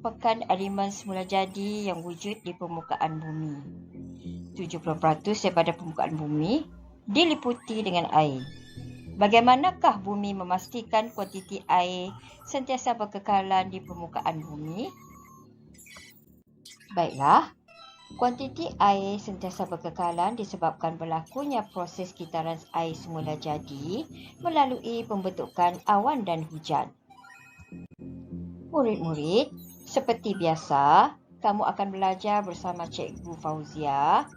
merupakan elemen semula jadi yang wujud di permukaan bumi. 70% daripada permukaan bumi diliputi dengan air. Bagaimanakah bumi memastikan kuantiti air sentiasa berkekalan di permukaan bumi? Baiklah, kuantiti air sentiasa berkekalan disebabkan berlakunya proses kitaran air semula jadi melalui pembentukan awan dan hujan. Murid-murid, seperti biasa, kamu akan belajar bersama Cikgu Fauzia,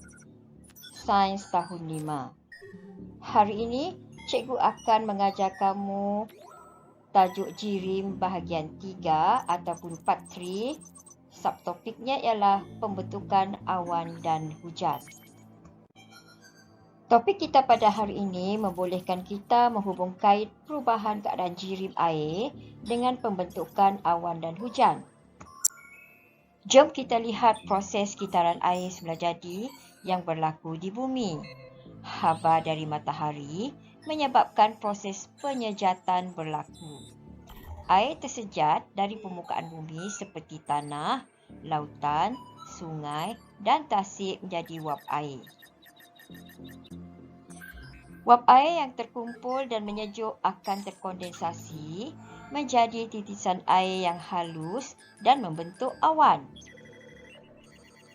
Sains tahun 5. Hari ini, Cikgu akan mengajar kamu tajuk jirim bahagian 3 ataupun part 3. Subtopiknya ialah pembentukan awan dan hujan. Topik kita pada hari ini membolehkan kita menghubungkan perubahan keadaan jirim air dengan pembentukan awan dan hujan. Jom kita lihat proses kitaran air semula jadi yang berlaku di bumi. Haba dari matahari menyebabkan proses penyejatan berlaku. Air tersejat dari permukaan bumi seperti tanah, lautan, sungai dan tasik menjadi wap air. Wap air yang terkumpul dan menyejuk akan terkondensasi menjadi titisan air yang halus dan membentuk awan.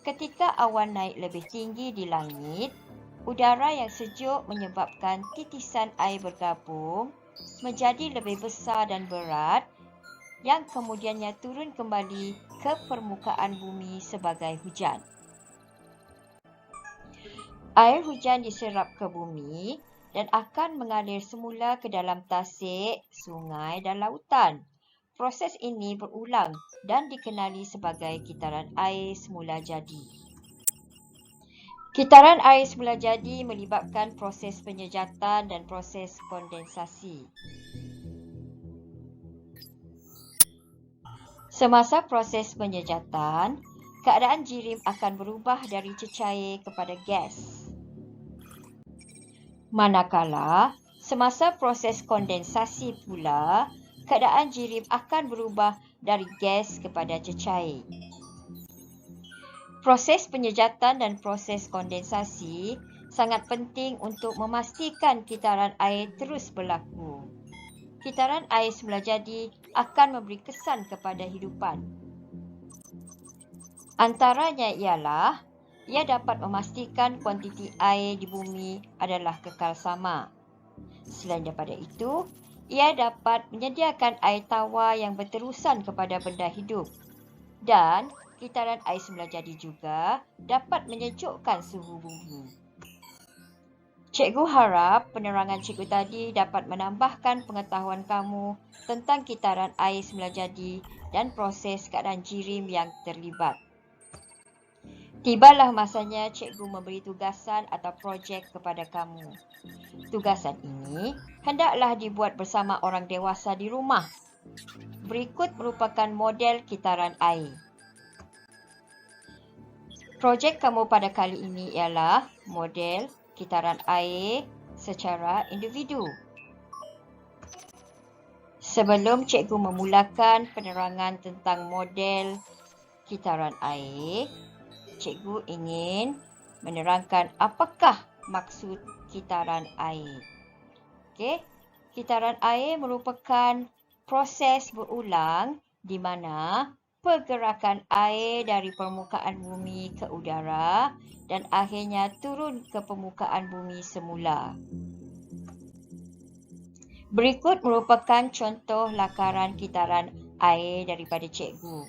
Ketika awan naik lebih tinggi di langit, udara yang sejuk menyebabkan titisan air bergabung menjadi lebih besar dan berat yang kemudiannya turun kembali ke permukaan bumi sebagai hujan. Air hujan diserap ke bumi dan akan mengalir semula ke dalam tasik, sungai dan lautan. Proses ini berulang dan dikenali sebagai kitaran air semula jadi. Kitaran air semula jadi melibatkan proses penyejatan dan proses kondensasi. Semasa proses penyejatan, keadaan jirim akan berubah dari cecair kepada gas. Manakala, semasa proses kondensasi pula, keadaan jirim akan berubah dari gas kepada cecair. Proses penyejatan dan proses kondensasi sangat penting untuk memastikan kitaran air terus berlaku. Kitaran air semula jadi akan memberi kesan kepada hidupan. Antaranya ialah, ia dapat memastikan kuantiti air di bumi adalah kekal sama. Selain daripada itu, ia dapat menyediakan air tawar yang berterusan kepada benda hidup. Dan kitaran air semula jadi juga dapat menyejukkan suhu bumi. Cikgu harap penerangan cikgu tadi dapat menambahkan pengetahuan kamu tentang kitaran air semula jadi dan proses keadaan jirim yang terlibat. Tibalah masanya cikgu memberi tugasan atau projek kepada kamu. Tugasan ini hendaklah dibuat bersama orang dewasa di rumah. Berikut merupakan model kitaran air. Projek kamu pada kali ini ialah model kitaran air secara individu. Sebelum cikgu memulakan penerangan tentang model kitaran air, cikgu ingin menerangkan apakah maksud kitaran air. Okey, kitaran air merupakan proses berulang di mana pergerakan air dari permukaan bumi ke udara dan akhirnya turun ke permukaan bumi semula. Berikut merupakan contoh lakaran kitaran air daripada cikgu.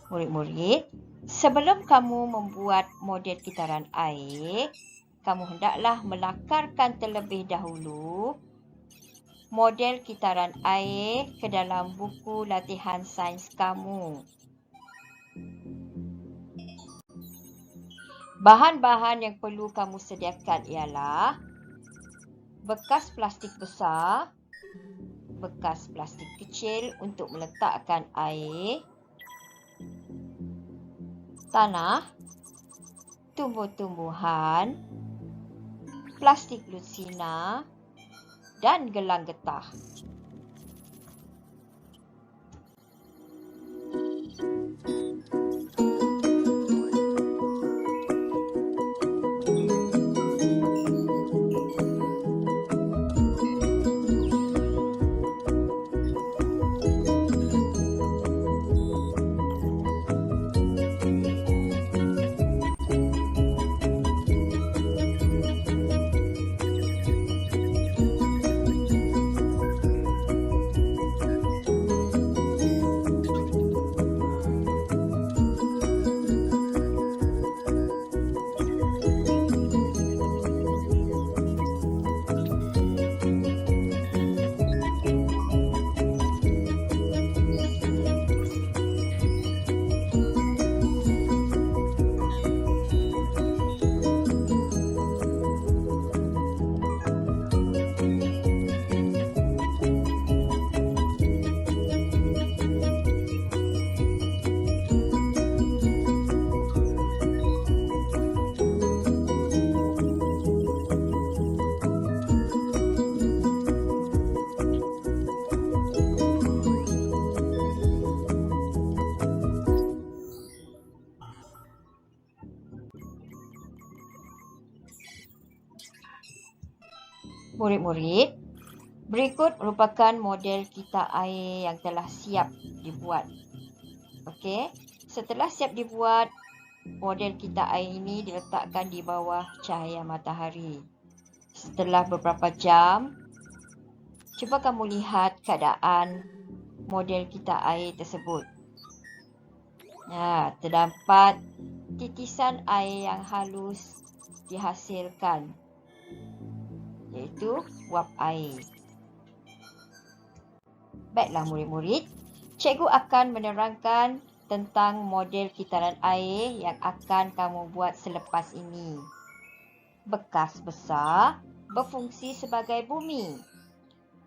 Murid-murid, sebelum kamu membuat model kitaran air, kamu hendaklah melakarkan terlebih dahulu model kitaran air ke dalam buku latihan sains kamu. Bahan-bahan yang perlu kamu sediakan ialah bekas plastik besar, bekas plastik kecil untuk meletakkan air, tanah, tumbuh-tumbuhan, plastik lucina dan gelang getah. Murid-murid, berikut merupakan model kita air yang telah siap dibuat. Okey, setelah siap dibuat, model kita air ini diletakkan di bawah cahaya matahari. Setelah beberapa jam, cuba kamu lihat keadaan model kita air tersebut. Terdapat titisan air yang halus dihasilkan, iaitu wap air. Baiklah murid-murid, cikgu akan menerangkan tentang model kitaran air yang akan kamu buat selepas ini. Bekas besar berfungsi sebagai bumi.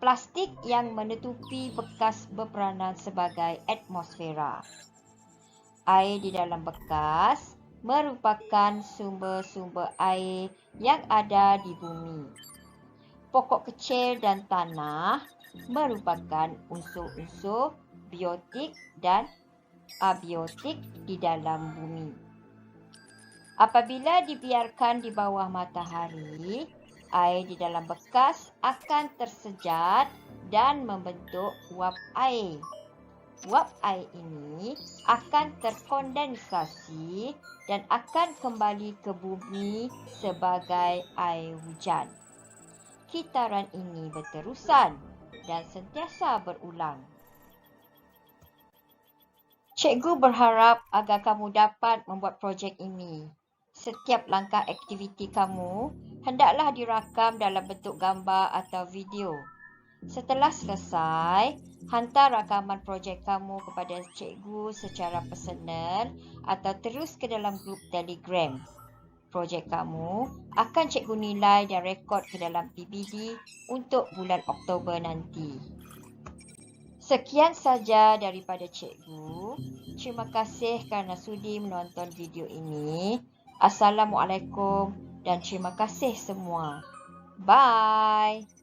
Plastik yang menutupi bekas berperanan sebagai atmosfera. Air di dalam bekas merupakan sumber-sumber air yang ada di bumi. Pokok kecil dan tanah merupakan unsur-unsur biotik dan abiotik di dalam bumi. Apabila dibiarkan di bawah matahari, air di dalam bekas akan tersejat dan membentuk wap air. Wap air ini akan terkondensasi dan akan kembali ke bumi sebagai air hujan. Kitaran ini berterusan dan sentiasa berulang. Cikgu berharap agar kamu dapat membuat projek ini. Setiap langkah aktiviti kamu hendaklah dirakam dalam bentuk gambar atau video. Setelah selesai, hantar rakaman projek kamu kepada cikgu secara personal atau terus ke dalam grup Telegram. Projek kamu akan cikgu nilai dan rekod ke dalam PBD untuk bulan Oktober nanti. Sekian saja daripada cikgu. Terima kasih kerana sudi menonton video ini. Assalamualaikum dan terima kasih semua. Bye.